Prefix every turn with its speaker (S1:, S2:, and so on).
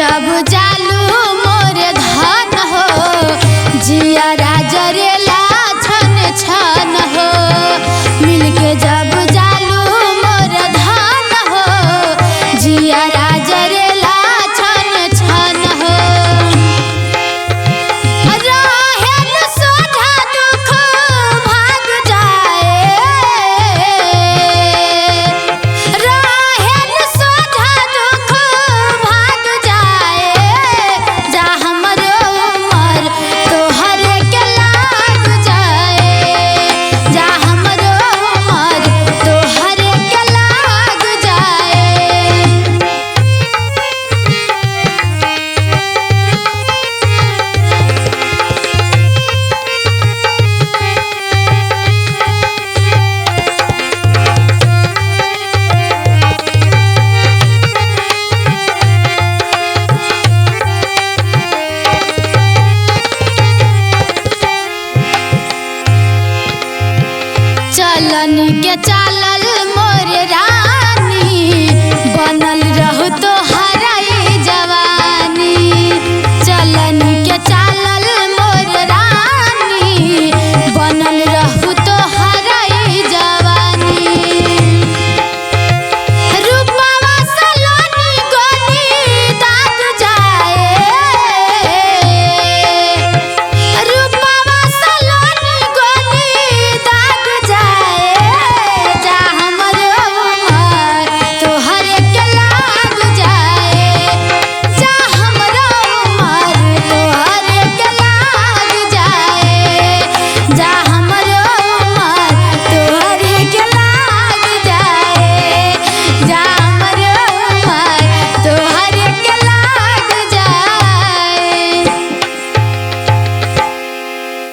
S1: जब जालू मोर धन हो जिया राजरेला छन छन हो मिलके जब जालू मोर धन हो जिया राजरेला छन छन हो रहेल सोझा दुख भाग जाए रहेल सोझा दुख भाग जाए जा हमरो उमर तोहर के लाग जाए जा हमरो उमर तोहर के लाग जाए। चलन के चालल मोर रानी बनल